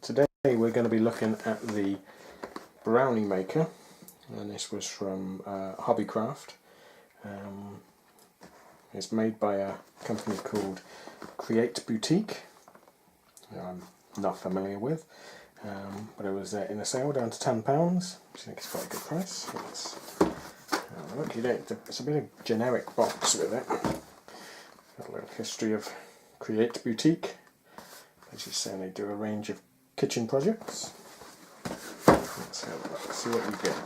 Today we're going to be looking at the Brownie maker, and this was from Hobbycraft. It's made by a company called Craft Boutique, I'm not familiar with, but it was in a sale down to £10, which I think is quite a good price. Let's have a look. It's a bit of generic box with it. Got a little history of Craft Boutique. As you say, they do a range of kitchen projects. Let's have a look, see what you get.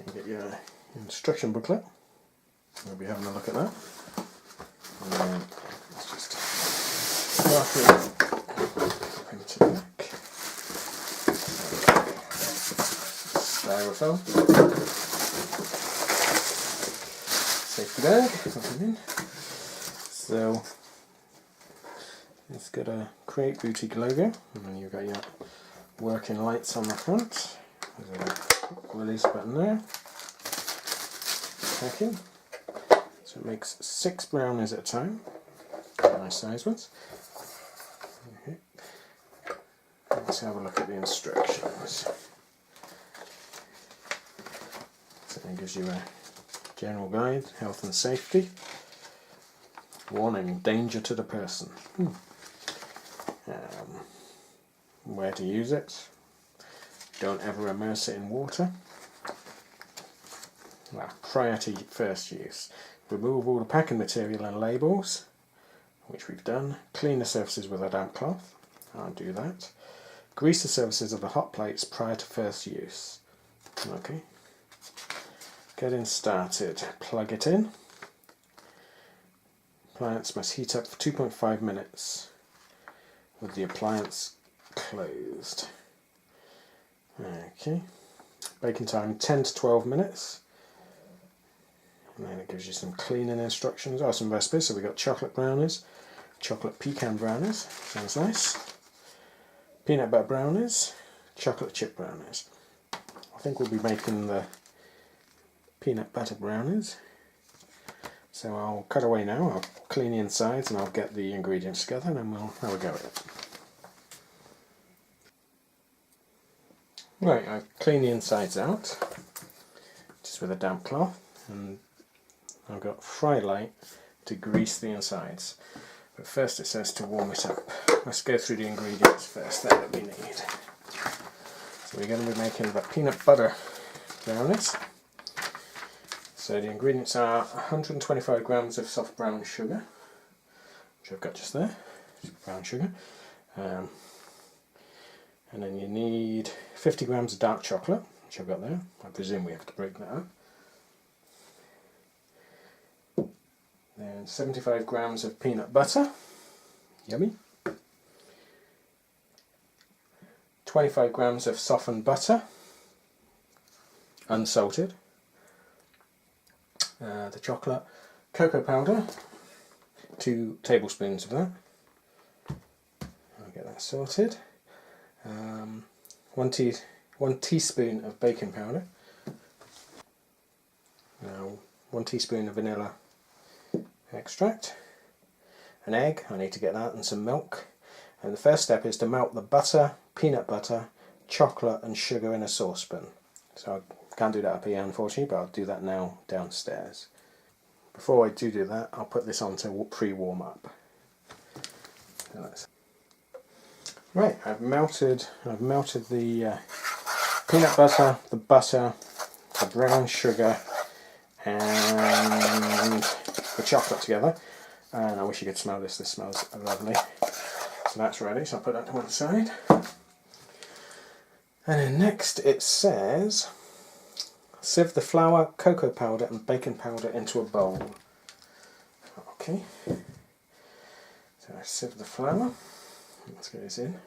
You get your instruction booklet. We'll be having a look at that. And then let's just mark it into the back. Styrofoam. Safety bag. So it's got a Craft Boutique logo, and then you've got your working lights on the front. There's a release button there. Packing. So it makes 6 brownies at a time. Nice size ones. Okay. Let's have a look at the instructions. So it gives you a general guide, health and safety. Warning, danger to the person. Where to use it. Don't ever immerse it in water. Well, prior to first use. Remove all the packing material and labels, which we've done. Clean the surfaces with a damp cloth. I'll do that. Grease the surfaces of the hot plates prior to first use. Okay. Getting started. Plug it in. Appliance must heat up for 2.5 minutes with the appliance closed. Okay. Baking time 10 to 12 minutes. And then it gives you some cleaning instructions, or some recipes. So we've got chocolate brownies, chocolate pecan brownies, sounds nice. Peanut butter brownies, chocolate chip brownies. I think we'll be making the peanut butter brownies. So I'll cut away now, I'll clean the insides and I'll get the ingredients together and then we'll have a go at it. Right, I've cleaned the insides out, just with a damp cloth, and I've got fry light to grease the insides. But first it says to warm it up. Let's go through the ingredients first that we need. So we're going to be making the peanut butter brownies. So the ingredients are 125 grams of soft brown sugar, which I've got just there, brown sugar. And then you need 50 grams of dark chocolate, which I've got there. I presume we have to break that up. Then 75 grams of peanut butter, yummy. 25 grams of softened butter, unsalted. The chocolate, cocoa powder, 2 tablespoons of that. I'll get that sorted. 1 teaspoon of baking powder. 1 teaspoon of vanilla extract. An egg, I need to get that, and some milk. And the first step is to melt the butter, peanut butter, chocolate and sugar in a saucepan. So I can't do that up here unfortunately, but I'll do that now downstairs. Before I do that, I'll put this on to pre-warm up. Right, I've melted the peanut butter, the brown sugar and the chocolate together. And I wish you could smell this, this smells lovely. So that's ready, so I'll put that to one side. And then next it says, sieve the flour, cocoa powder and baking powder into a bowl. Okay, so I sieve the flour, let's get this in.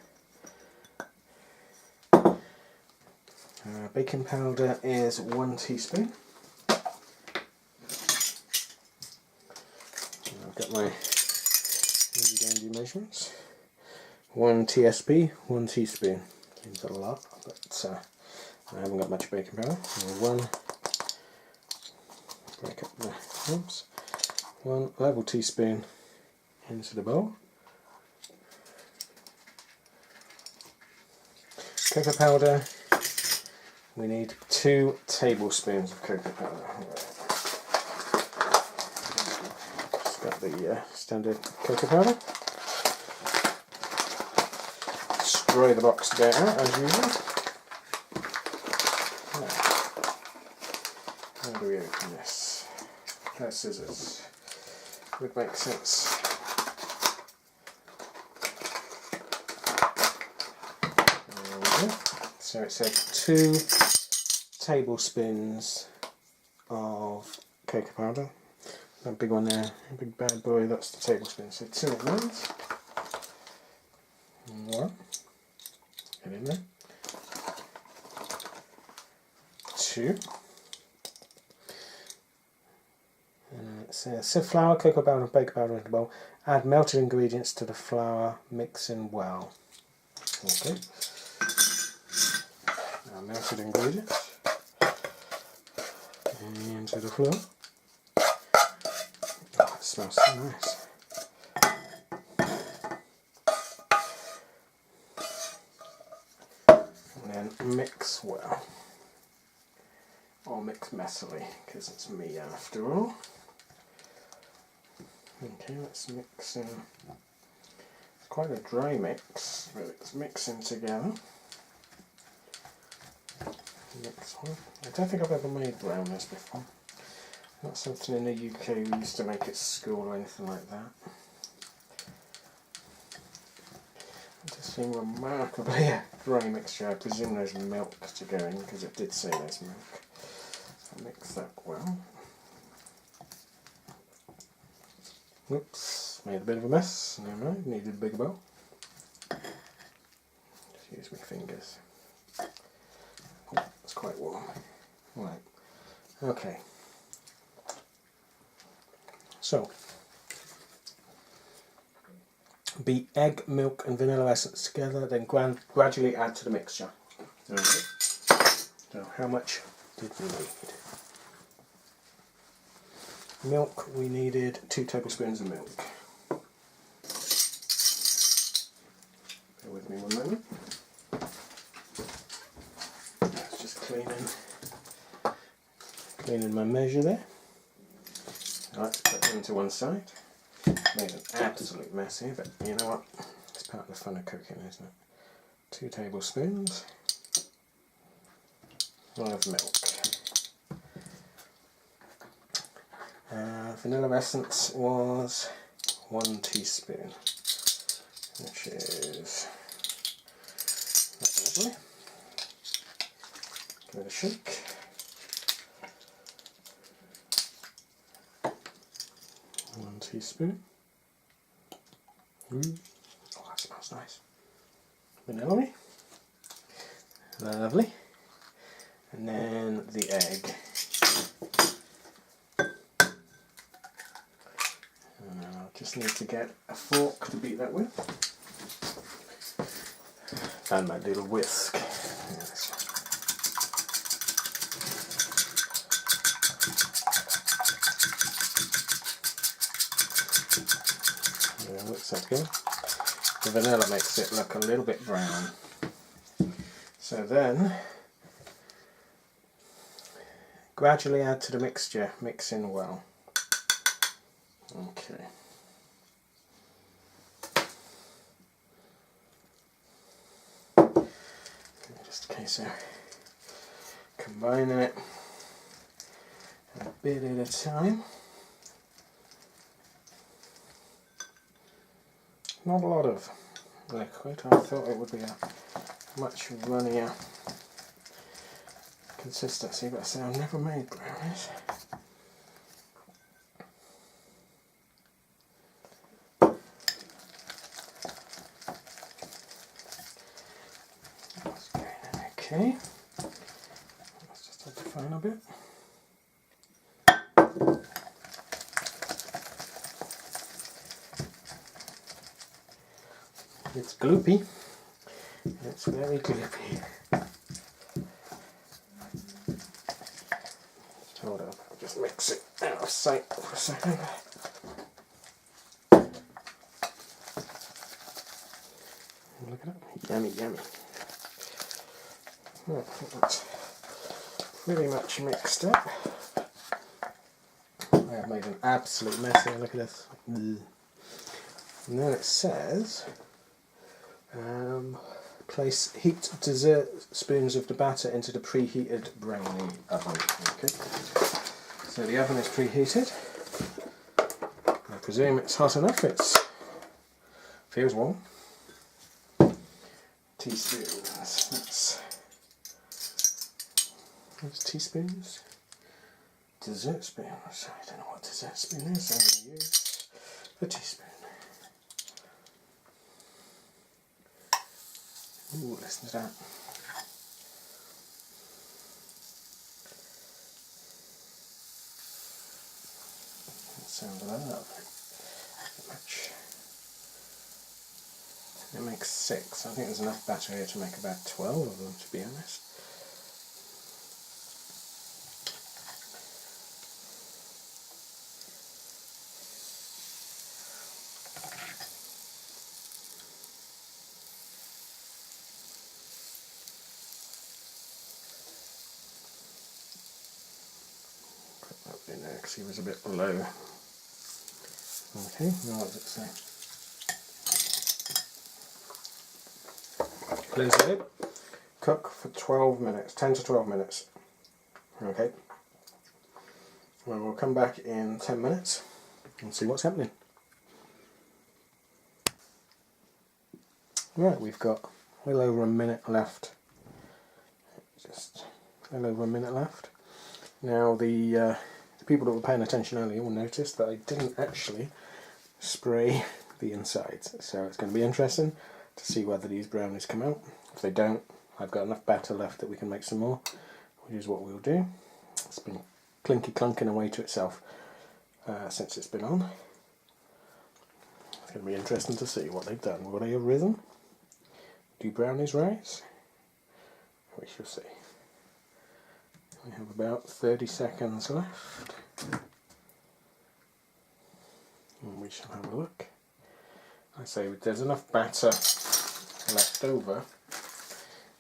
Baking powder is 1 teaspoon. I've got my handy measurements. 1 TSP, 1 teaspoon. Seems a lot, but I haven't got much baking powder. Break up the lumps. 1 level teaspoon into the bowl. cocoa powder. We need 2 tablespoons of cocoa powder. Just got the standard cocoa powder. Destroy the box to get out as usual. Now, how do we open this? Scissors would make sense. There we go. So it said 2 tablespoons of cocoa powder. That big one there, a big bad boy, that's the tablespoon. So 2 of those. 1. Get in there. 2. It says sieve flour, cocoa powder and baking powder into a bowl. Add melted ingredients to the flour, mixing well. Okay. Now melted ingredients into the flour. Oh, it smells so nice. And then mix well. Or mix messily, because it's me after all. Okay, let's mix in. It's quite a dry mix, but it's mixing together. Mix one. I don't think I've ever made brownies before. Not something in the UK we used to make at school or anything like that. It does seem remarkably a dry mixture. I presume there's milk to go in, because it did say there's milk. So mix that well. Oops, made a bit of a mess. Never mind, needed a bigger bowl. Just use my fingers. Oh, it's quite warm. Right, okay. So, beat egg, milk and vanilla essence together, then gradually add to the mixture. Okay. So, how much did we need? Milk, we needed 2 tablespoons of milk. Bear with me one moment. That's just cleaning my measure there. Let's put them to one side. Made an absolute mess here, but you know what? It's part of the fun of cooking, isn't it? 2 tablespoons of milk. Vanilla essence was 1 teaspoon, which is lovely. Give it a shake. One teaspoon. Oh, that smells nice. Vanilla. Lovely. And then the egg. And I'll just need to get a fork to beat that with. And my little whisk. Yes. Yeah, looks okay. The vanilla makes it look a little bit brown. So then, gradually add to the mixture, mix in well. Okay. Just in case I'm combining it a bit at a time. Not a lot of liquid. I thought it would be a much runnier consistency, but I say I've never made brownies. Okay, let's just add the final bit. It's gloopy. It's very gloopy. Just hold up. I'll just mix it out of sight for a second. Look at it. Yummy, yummy. Right, I think that's pretty much mixed up. I have made an absolute mess here, look at this. And then it says, place heaped dessert spoons of the batter into the preheated brownie oven. Okay. So the oven is preheated. I presume it's hot enough. It feels warm. Teaspoons. That's teaspoons. Dessert spoons. I don't know what dessert spoon is. I'm going to use a teaspoon. Ooh, listen to that. That sounds lovely. Much. It makes 6. I think there's enough batter here to make about 12 of them, to be honest. In there because he was a bit low. Okay, now what does it say? Close the lid. Cook for 12 minutes, 10 to 12 minutes. Okay. Well, we'll come back in 10 minutes and see what's happening. Right, we've got a little over a minute left. Just a little over a minute left. Now the people that were paying attention earlier will notice that I didn't actually spray the insides, so it's going to be interesting to see whether these brownies come out. If they don't, I've got enough batter left that we can make some more, which is what we'll do. It's been clinky clunking away to itself since it's been on. It's going to be interesting to see what they've done. Will they have risen? Do brownies rise? We shall see. We have about 30 seconds left. And we shall have a look. I say there's enough batter left over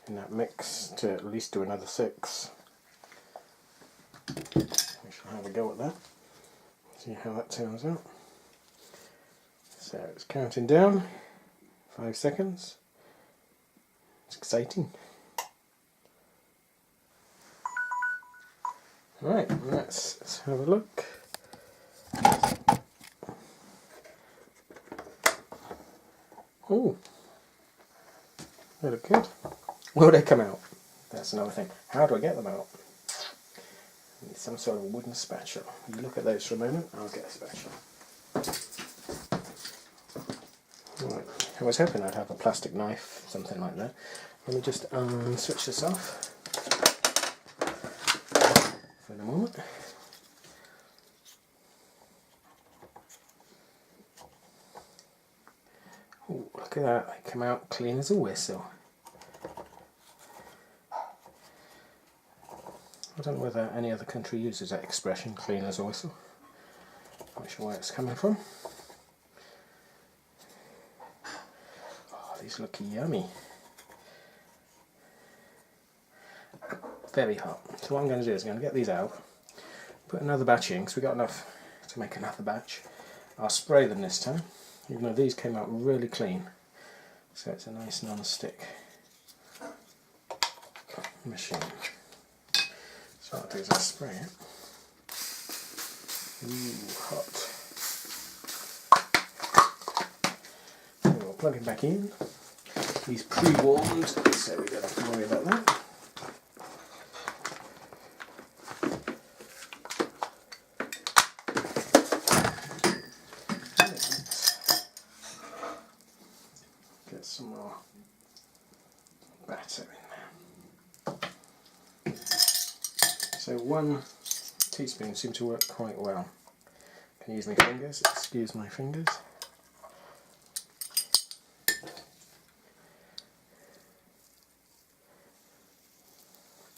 in that mix to at least do another 6. We shall have a go at that. See how that turns out. So it's counting down. 5 seconds. It's exciting. Right, let's have a look. Oh, they look good. Will they come out? That's another thing. How do I get them out? I need some sort of wooden spatula. You look at those for a moment, I'll get a spatula. Right. I was hoping I'd have a plastic knife, something like that. Let me just switch this off for the moment. Ooh, look at that, they come out clean as a whistle. I don't know whether any other country uses that expression, clean as a whistle. Not sure where it's coming from. Oh, these look yummy. Very hot. So what I'm going to do is I'm going to get these out, put another batch in, because we've got enough to make another batch. I'll spray them this time, even though these came out really clean. So it's a nice non-stick machine. So what I'll do is I'll spray it. Ooh, hot. So we'll plug it back in. He's pre-warmed, so we don't have to worry about that. Get some more batter in there. So 1 teaspoon seemed to work quite well. Can use my fingers, excuse my fingers.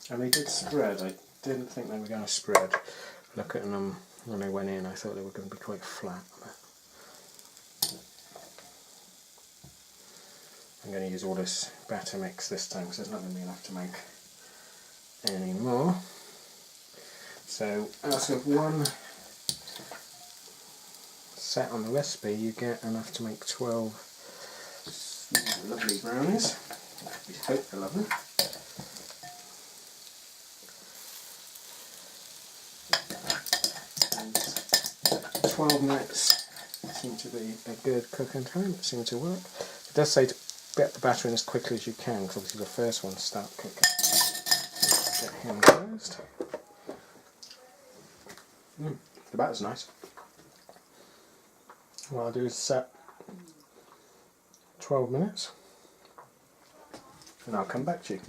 And they did spread. I didn't think they were going to spread. Looking at them when they went in, I thought they were going to be quite flat. I'm going to use all this batter mix this time because there's not going to be enough to make anymore. So out of one set on the recipe, you get enough to make 12 lovely brownies. We hope they're lovely. And 12 minutes seem to be a good cooking time. It seems to work. It does say to get the batter in as quickly as you can, because obviously the first ones start cooking. Get him closed. The batter's nice. What I'll do is set 12 minutes and I'll come back to you.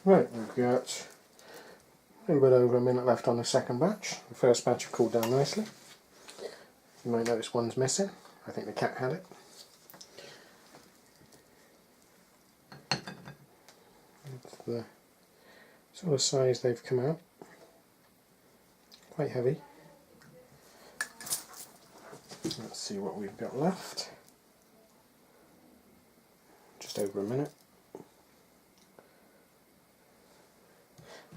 Right, we've got a little bit over a minute left on the second batch. The first batch have cooled down nicely. You might notice one's missing. I think the cat had it. That's the sort of size they've come out. Quite heavy. Let's see what we've got left. Just over a minute.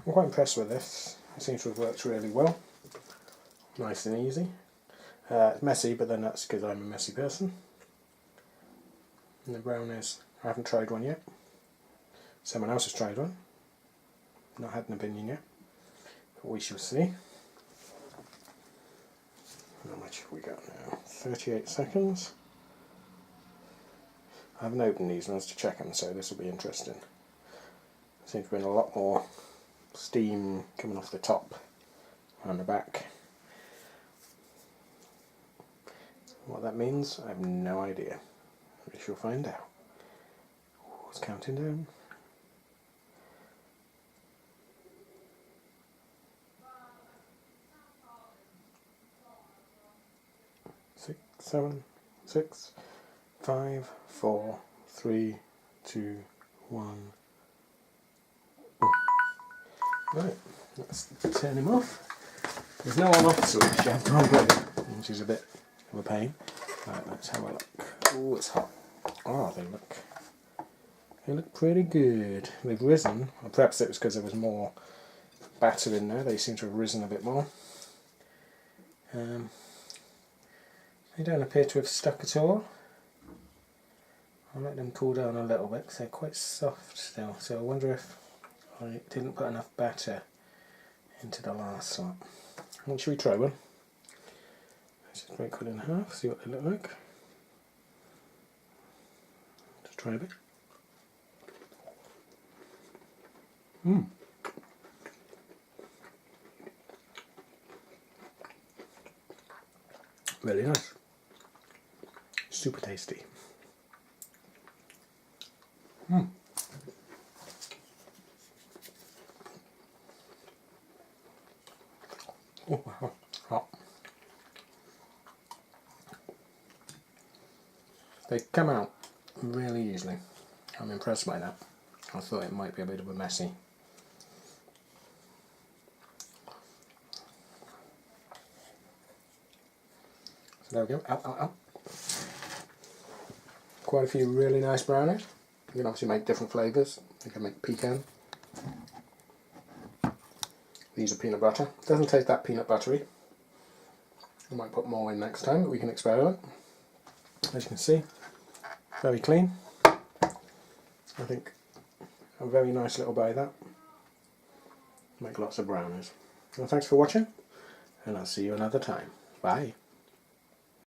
I'm quite impressed with this. It seems to have worked really well. Nice and easy. It's messy, but then that's because I'm a messy person. And the brownies, I haven't tried one yet. Someone else has tried one. Not had an opinion yet. But we shall see. How much have we got now? 38 seconds. I haven't opened these ones to check them, so this will be interesting. Seems to have been a lot more steam coming off the top and the back. What that means, I have no idea. We shall find out. Ooh, it's counting down. 6, 7, 6, 5, 4, 3, 2, 1. Oh. Right, let's turn him off. There's no on-off switch, you have to unplug it, which is a bit of a pain. Right, let's have a look. Oh, it's hot. Oh, they look pretty good. They've risen, or perhaps it was because there was more batter in there. They seem to have risen a bit more. They don't appear to have stuck at all. I'll let them cool down a little bit because they're quite soft still. So I wonder if I didn't put enough batter into the last slot. What should we try one? Let's just break one in half, see what they look like. Just try a bit. Really nice. Super tasty. Oh wow, hot. They come out really easily. I'm impressed by that. I thought it might be a bit of a messy. So there we go. Out. Quite a few really nice brownies. You can obviously make different flavours. You can make pecan. These are peanut butter. Doesn't taste that peanut buttery. I might put more in next time, but we can experiment. As you can see, very clean. I think a very nice little buy that. Make lots of brownies. Well, thanks for watching, and I'll see you another time. Bye.